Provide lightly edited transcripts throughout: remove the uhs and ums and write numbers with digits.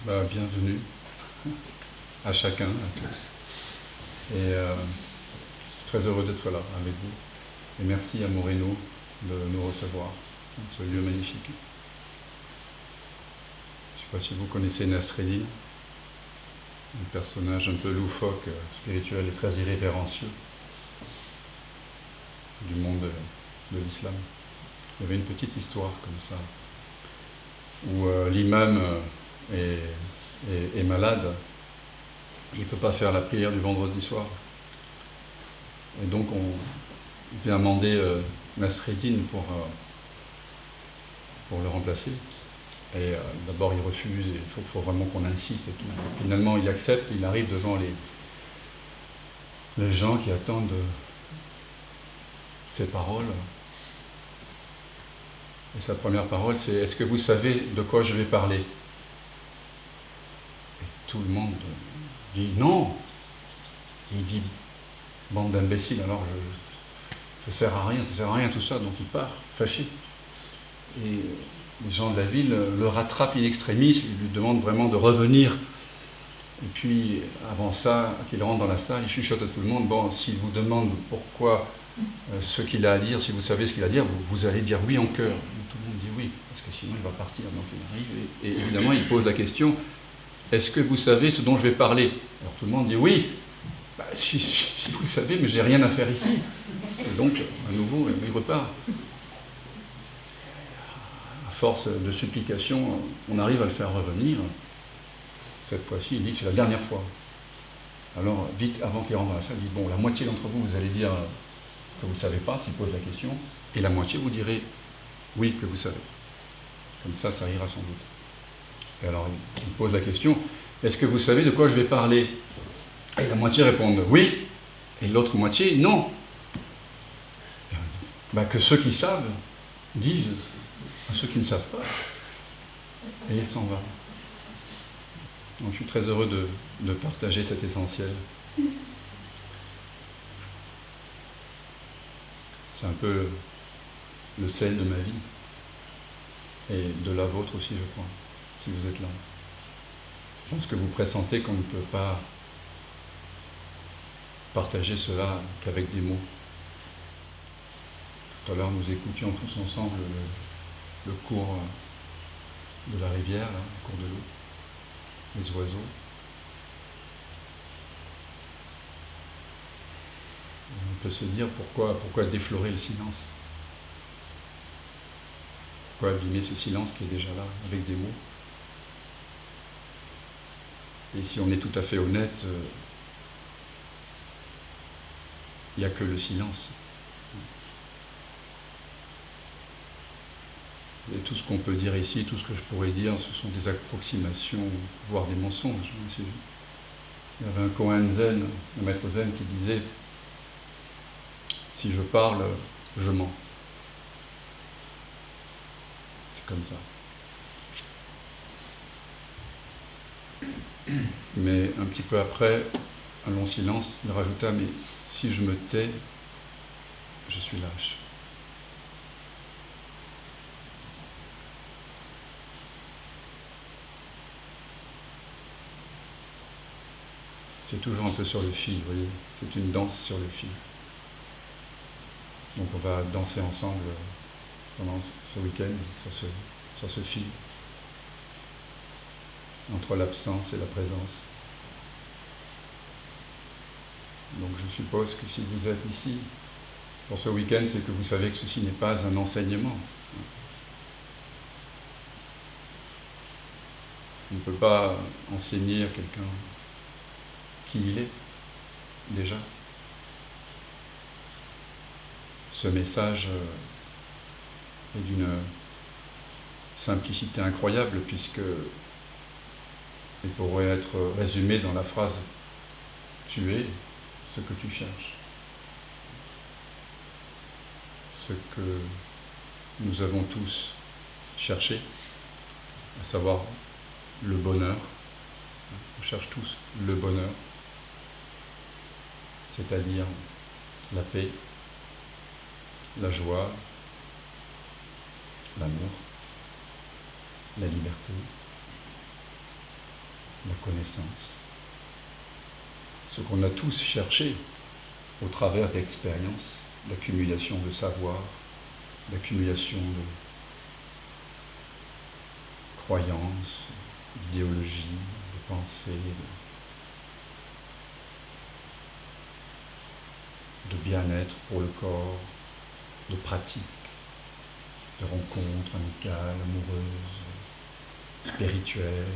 Bienvenue à chacun, à tous. Et très heureux d'être là avec vous. Et merci à Moreno de nous recevoir dans ce lieu magnifique. Je ne sais pas si vous connaissez Nasreddin, un personnage un peu loufoque, spirituel et très irrévérencieux du monde de l'islam. Il y avait une petite histoire comme ça, où l'imam est malade, il ne peut pas faire la prière du vendredi soir. Et donc on vient amender Nasreddin pour le remplacer. Et d'abord il refuse, et il faut vraiment qu'on insiste et tout. Et finalement il accepte, il arrive devant les gens qui attendent ses paroles. Et sa première parole c'est « Est-ce que vous savez de quoi je vais parler ?» Et tout le monde dit « Non !» Et il dit « Bande d'imbéciles, alors je sers à rien, ça sert à rien tout ça », donc il part, fâché. Et les gens de la ville le rattrapent in extremis, ils lui demandent vraiment de revenir. Et puis, avant ça, qu'il rentre dans la salle, il chuchote à tout le monde, bon, s'il vous demande pourquoi ce qu'il a à dire, si vous savez ce qu'il a à dire, vous allez dire oui en chœur. Et tout le monde dit oui, parce que sinon il va partir. Donc il arrive et évidemment il pose la question, est-ce que vous savez ce dont je vais parler? Alors tout le monde dit oui. Si vous le savez, mais j'ai rien à faire ici. Et donc, à nouveau, il repart. À force de supplication, on arrive à le faire revenir. Cette fois-ci, il dit, c'est la dernière fois. Alors, vite, avant qu'il rentre dans la salle, il dit, bon, la moitié d'entre vous, vous allez dire que vous ne savez pas, s'il pose la question, et la moitié, vous direz, oui, que vous savez. Comme ça ira sans doute. Et alors, il pose la question, est-ce que vous savez de quoi je vais parler? Et la moitié répondent oui, et l'autre moitié non. Que ceux qui savent disent à ceux qui ne savent pas. Et il s'en va. Donc je suis très heureux de partager cet essentiel. C'est un peu le sel de ma vie. Et de la vôtre aussi, je crois, si vous êtes là. Je pense que vous pressentez qu'on ne peut pas partager cela qu'avec des mots. Tout à l'heure, nous écoutions tous ensemble le cours de la rivière, là, le cours de l'eau, les oiseaux. On peut se dire pourquoi déflorer le silence? Pourquoi abîmer ce silence qui est déjà là, avec des mots? Et si on est tout à fait honnête, il n'y a que le silence. Et tout ce qu'on peut dire ici, tout ce que je pourrais dire, ce sont des approximations, voire des mensonges. Il y avait un Kohen Zen, un maître Zen, qui disait « Si je parle, je mens ». C'est comme ça. Mais un petit peu après, un long silence, il rajouta « Mais si je me tais, je suis lâche ». C'est toujours un peu sur le fil, vous voyez, c'est une danse sur le fil. Donc on va danser ensemble pendant ce week-end, sur ce fil, entre l'absence et la présence. Donc je suppose que si vous êtes ici pour ce week-end, c'est que vous savez que ceci n'est pas un enseignement. On ne peut pas enseigner à quelqu'un qui il est, déjà. Ce message est d'une simplicité incroyable, puisque il pourrait être résumé dans la phrase « Tu es ce que tu cherches ». Ce que nous avons tous cherché, à savoir le bonheur. On cherche tous le bonheur, c'est-à-dire la paix, la joie, l'amour, la liberté. la connaissance. Ce qu'on a tous cherché au travers d'expériences, d'accumulation de savoir, d'accumulation de croyances, d'idéologies, de pensées, de bien-être pour le corps, de pratiques, de rencontres amicales, amoureuses, spirituelles,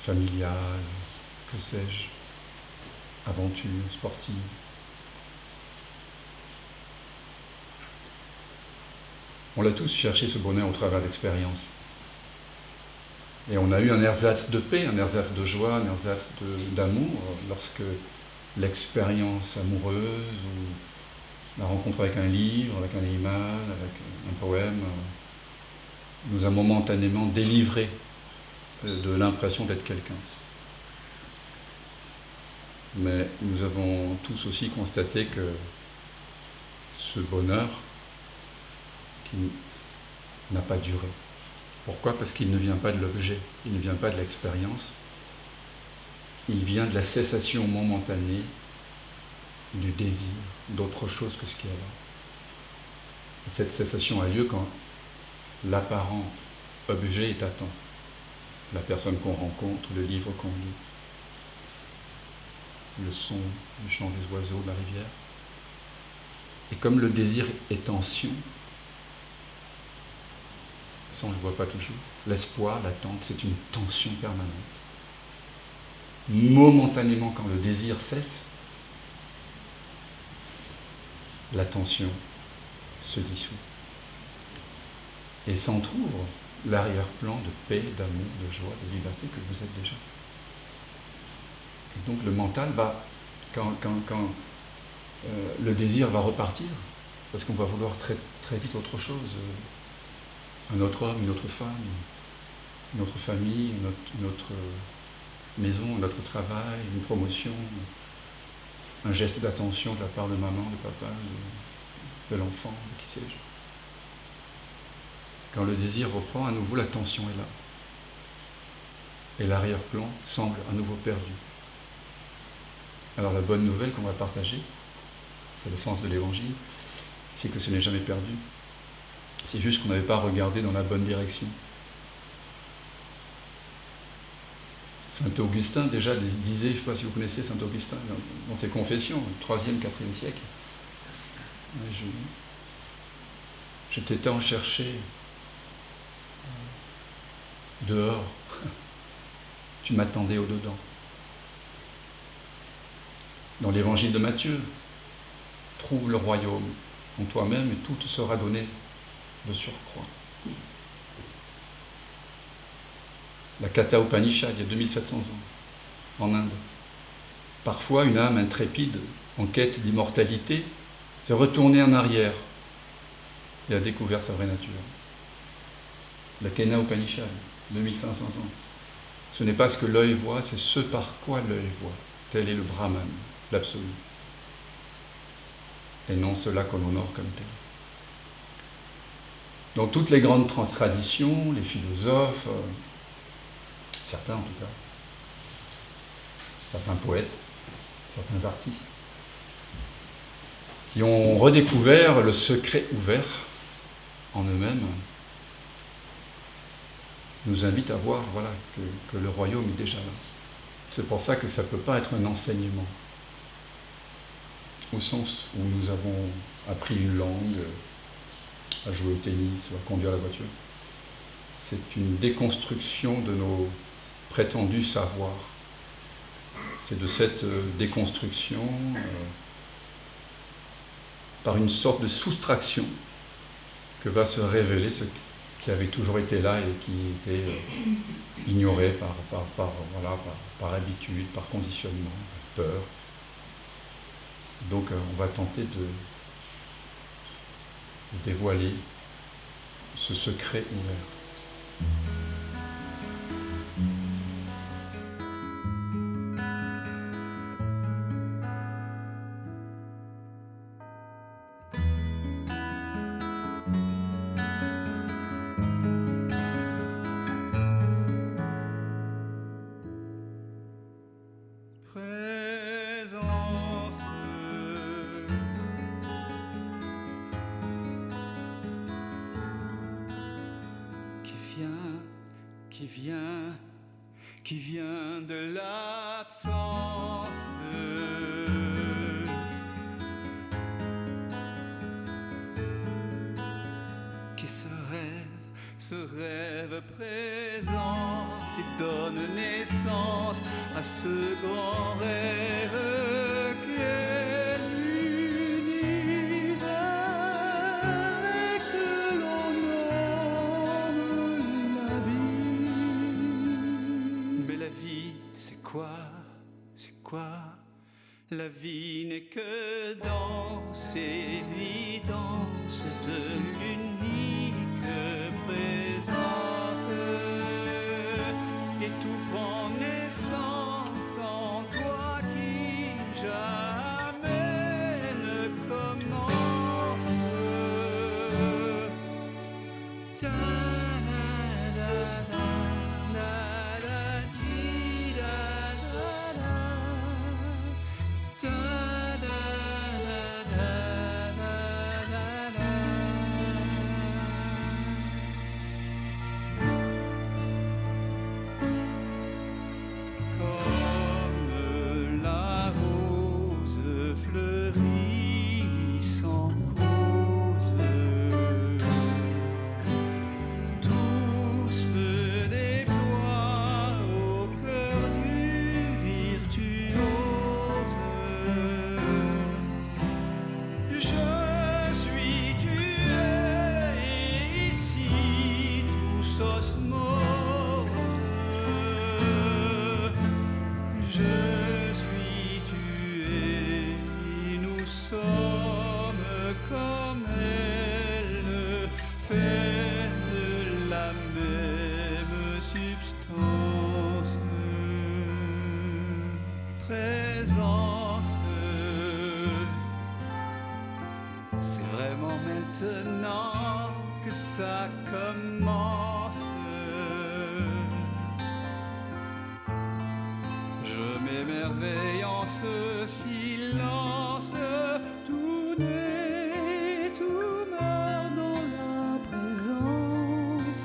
familiales, que sais-je, aventures sportives. On l'a tous cherché, ce bonheur, au travers d'expériences. Et on a eu un ersatz de paix, un ersatz de joie, un ersatz d'amour lorsque l'expérience amoureuse ou la rencontre avec un livre, avec un animal, avec un poème nous a momentanément délivrés de l'impression d'être quelqu'un. Mais nous avons tous aussi constaté que ce bonheur qui n'a pas duré. Pourquoi ? Parce qu'il ne vient pas de l'objet, il ne vient pas de l'expérience, il vient de la cessation momentanée du désir d'autre chose que ce qui est là. Et cette cessation a lieu quand l'apparent objet est atteint. La personne qu'on rencontre, le livre qu'on lit, le son du chant des oiseaux, de la rivière. Et comme le désir est tension, ça on ne le voit pas toujours, l'espoir, l'attente, c'est une tension permanente. Momentanément, quand le désir cesse, la tension se dissout. Et s'entr'ouvre l'arrière-plan de paix, d'amour, de joie, de liberté que vous êtes déjà. Et donc le mental va, quand le désir va repartir, parce qu'on va vouloir très, très vite autre chose, un autre homme, une autre femme, une autre famille, une autre maison, un autre travail, une promotion, un geste d'attention de la part de maman, de papa, de l'enfant, de qui sais-je. Quand le désir reprend, à nouveau la tension est là. Et l'arrière-plan semble à nouveau perdu. Alors la bonne nouvelle qu'on va partager, c'est le sens de l'évangile, c'est que ce n'est jamais perdu. C'est juste qu'on n'avait pas regardé dans la bonne direction. Saint Augustin déjà disait, je ne sais pas si vous connaissez Saint Augustin, dans ses confessions, 3e, 4e siècle, je t'ai tant cherché dehors, tu m'attendais au-dedans. Dans l'évangile de Matthieu, trouve le royaume en toi-même et tout te sera donné de surcroît. La Katha Upanishad, il y a 2700 ans, en Inde. Parfois, une âme intrépide, en quête d'immortalité, s'est retournée en arrière et a découvert sa vraie nature. La Kena Upanishad, 2500 ans. Ce n'est pas ce que l'œil voit, c'est ce par quoi l'œil voit. Tel est le Brahman, l'absolu. Et non cela qu'on honore comme tel. Dans toutes les grandes traditions, les philosophes, certains en tout cas, certains poètes, certains artistes, qui ont redécouvert le secret ouvert en eux-mêmes, nous invitent à voir que le royaume est déjà là. C'est pour ça que ça ne peut pas être un enseignement, au sens où nous avons appris une langue, à jouer au tennis ou à conduire la voiture. C'est une déconstruction de nos prétendus savoirs. C'est de cette déconstruction, par une sorte de soustraction, que va se révéler ce qui avait toujours été là et qui était ignoré par habitude, par conditionnement, par peur. Donc on va tenter de dévoiler ce secret ouvert. présence qui vient de l'absence. Qui se rêve présent, s'il donne naissance à ce grand rêve qu'est l'univers et que l'on nomme la vie. Mais la vie, c'est quoi? C'est quoi? La vie n'est que danse, évidence de l'unique présence. Et tout prend naissance en toi qui jamais ne commence. Présence, c'est vraiment maintenant que ça commence. Je m'émerveille en ce silence, tout naît, tout meurt dans la présence.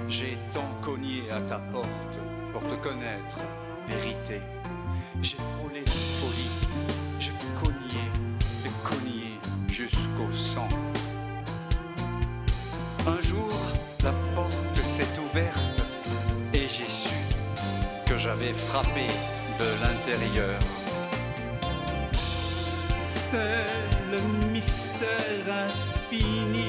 J'ai tant cogné à ta porte pour te connaître, vérité. J'ai frôlé folie, j'ai cogné, décogné jusqu'au sang. Un jour, la porte s'est ouverte et j'ai su que j'avais frappé de l'intérieur. C'est le mystère infini